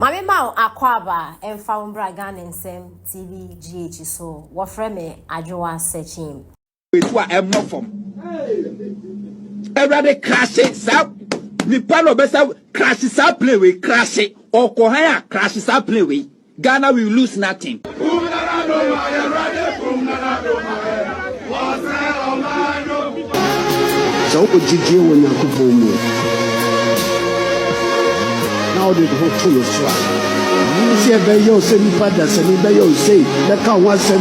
Mami ma akwaba emfa umbra Ghana nsem TV GH so wofre me adwoa searching we to am not from every crash up nipa no besa crash up play we crash or kohaya crash up play we Ghana will lose nothing. So ojiji when Yakubon mo now the whole to your flag you see be yo say nipa da say be yo say the can one say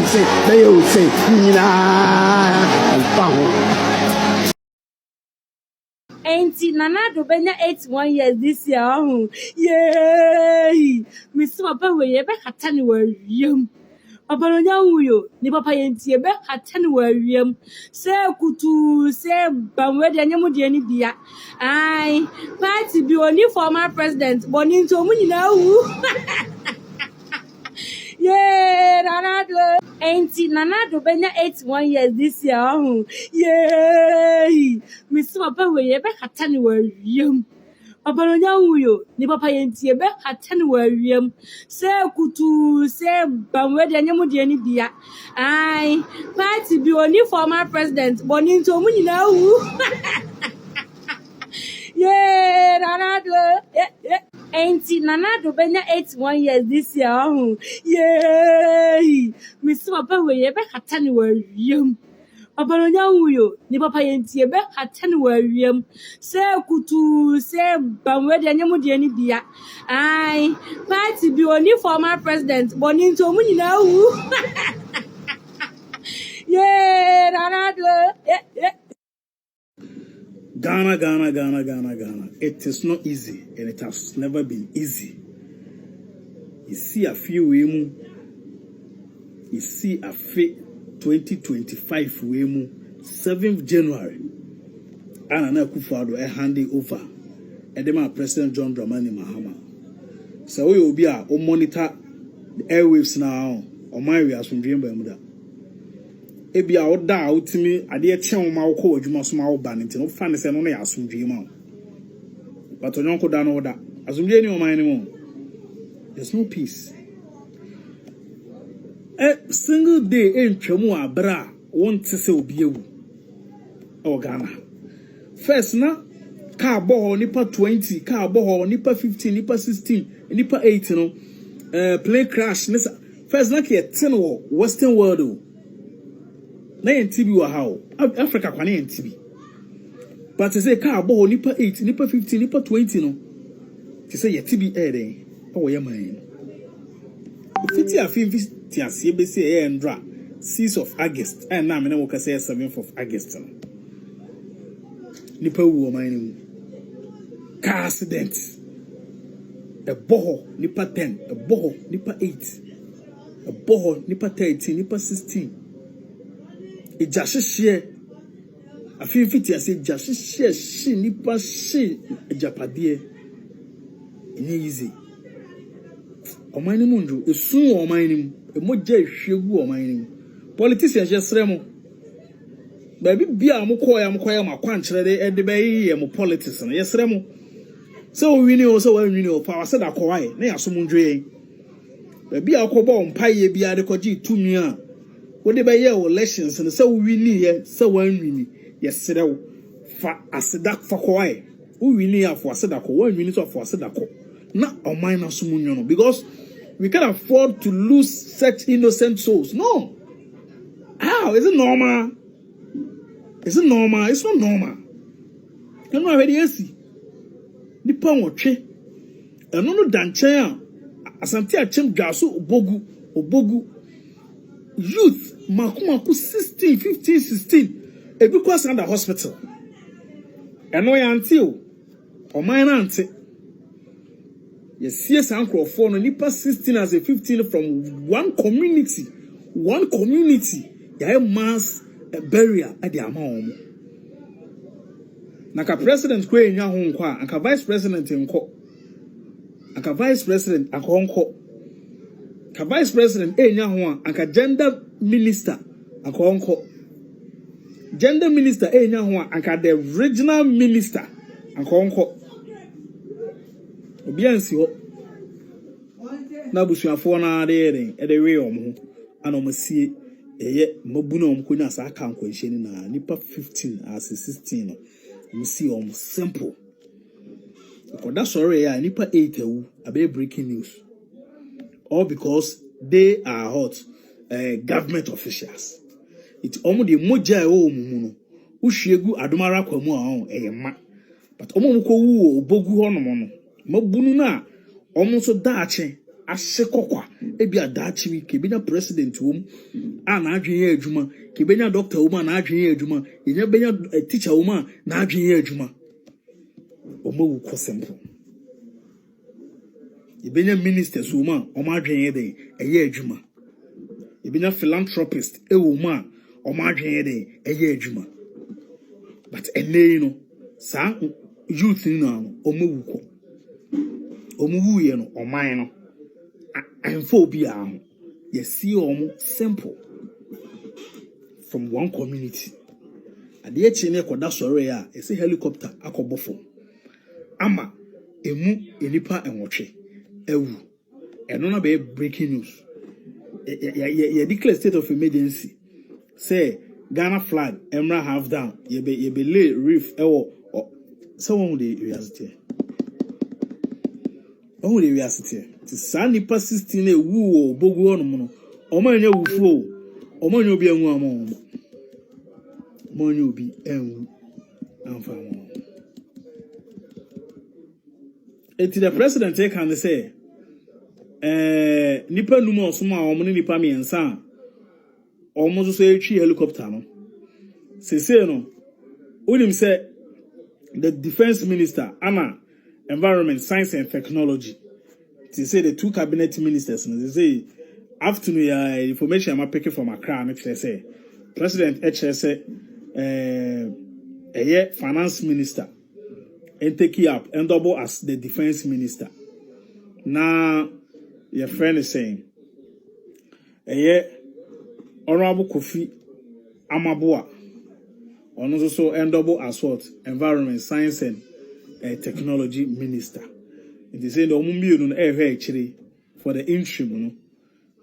be yo say nyina alfa ho Auntie Nana do benya 81 years this year. Yay! Miss Papa we be hatani wariem. Papa no nyanwo ni papa yentie be hatani wariem. Se kutu se banwe de anyam de ani bia. Ai, party bi oni former president boni nto mu nyina wu. Yeah, Nana do. Auntie Nana do benya 81 years this year. Yay! Miss Papa we be hatani wariem. Papa no nyanwo ni papa yentie be hatani wariem. Se kutu se banwe de anyam de ani bia. Ai, party bi oni former president boni nto mu nyina wu. Yeah, Nana do. Auntie Nana do benya 81 years this year. Yay! Miss Papa we be hatani wariem. Papa no nyanwo ni papa yentie be hatani wariem. Se kutu se banwe de anyam de ani bia. Ai, party bi oni former president boni nto mu nyina wu. Yeah, Nana do. Ghana. It is not easy, and it has never been easy. You see a few women. You see a 2025 women, 7th January. Anna Akufo-Addo handing over. Edema President John Dramani Mahama. So we will be a monitor the airwaves now. On my way as from Dream Bermuda. Ebi a oda utimi ade echen ma wo ko adwuma so ma wo ba nti no fa ne se no na asomdwe ma but onyon ko da no oda asomdwe ni o man ni mo there's no peace single day entwamu abra won te se obi ewu o Ghana first na ka bo nipa 20 ka bo nipa 15 nipa 16 nipa 8 no plane crash first na ke 10 wo western world o na NTB wa how Africa kwa na NTB but say car bo nipa 8 nipa 15 nipa 20 no to say ye TB den o ye man fiti afi ti asie be say e ndra 6th of August and na me na wo ka say 7th of August no nipa wu o man ni car accident a boho nipa 10 a boho nipa 8 a boho nipa 13 nipa 16 ejashishie afifiti ase ejashishie shi nipa shi ejapade ene easy omani mundu esun omani emoja ehwegu omani politicians yesremo baby bia amkoya makwankyere de ede be mo politics no yesremo so wini o so wini o power said akwai na yasomundwe baby akobo mpaye bia de koji tumi a what they buy elections and so we need so one win yesterday fa asedak for kwai we need for asedako 1 minute for asedako na o minor sumunyo no because we can't afford to lose such innocent souls. No, how is it normal? Is it normal? It's not normal. You know already see the power che and no danche asante achem gaso obogu youth makumaku 16 15 16 ebi kwa under hospital eno ya until o man ante yes yes uncle for no nipa 16 as a 15 from one community ya mass burial at the amount na ka president kwe enya ho nkwa anka vice president nko anka vice president akonko ka vice president enya ho anka gender minister akonko gender minister enya ho anka the regional minister akonko obiansi ho na busuafo na de we omo ana omo sie eye mabu na omo konya sa aka nkwanhye ni na nipa 15 as 16 no omo sie omo simple because that sorry ya nipa 8 ewu abe breaking news all because they are hot government officials. It's omo de moja e o mu no uhwiegu adomara kwamu a eyema but omo mko wu obogu hono no mabunu na omo so daache ahye kokwa ebi adaache wi kebenya president wom a na adwen ye adwuma kebenya doctor wom a na adwen ye adwuma yenya benya teacher wom a na adwen ye adwuma omo wu ko simple yebenya ministers wom a omo adwen ye de eye adwuma yebenya philanthropist wom a omo adwen ye de eye adwuma but enei no sa youth ni no omo wu ko omo wu ye no oman no amphobia ho ye see omo simple from one community ade echi ne koda sore a ese helicopter akobofo ama emu enipa enwotwe ewu eno na be breaking news ye declare state of emergency say Ghana flag emra half down ye be lay reef ewo someone the reality omo the reality ti san nipa 16 ewu obogu onum no omo anya wufu omo anya obi anwu amo omo anya obi enwu amfa mo eti the president can say nipa num osoma omo ni nipa miensa omo so etwi helicopter no sese no unim say the defense minister ana environment science and technology they say the two cabinet ministers they say afternoon information I'm picking from Accra and say president say finance minister and take it up and double as the defense minister. Now your friend is saying honorable Kofi Amaboa on also end double as what environment science and technology minister. It is saying the omumbi no actually for the interim no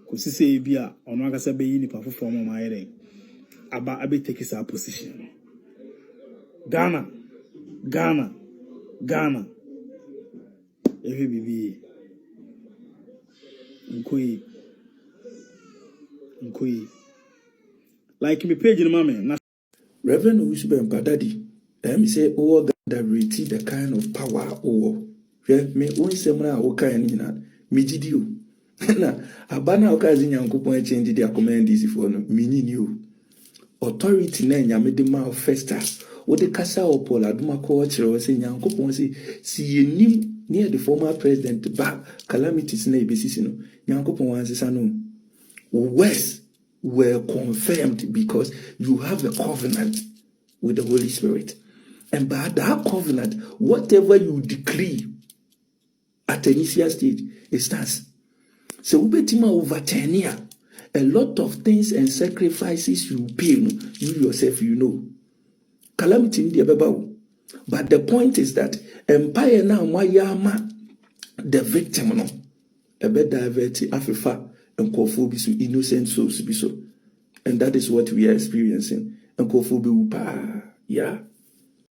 kosi say bia ono aka say be yi nipa fofo mo maire aba abe take his position. Ghana ewe bibi nkoi like me page no mama Reverend Wisben Padadi me say all that reach the kind of power or me won semra o kan ni na me gidi o na abana o kan nyankopon change dia command this for no me ni o authority na nyame de ma festa wo de kasa o Paul aduma ko kire o say nyankopon say si yenim near the former president ba calamities na ebesisi no nyankopon wan say no words were confirmed because you have a covenant with the Holy Spirit, and by that covenant whatever you decree at the initial stage, it stands. So ubetima overturn here. A lot of things and sacrifices you pay, you yourself, you know. Calamity in the Bible. But the point is that empire now wayama the victim no. A bit diverted afifa and kofu bisu innocent souls biso. And that is what we are experiencing. And kofu bi upa. Yeah.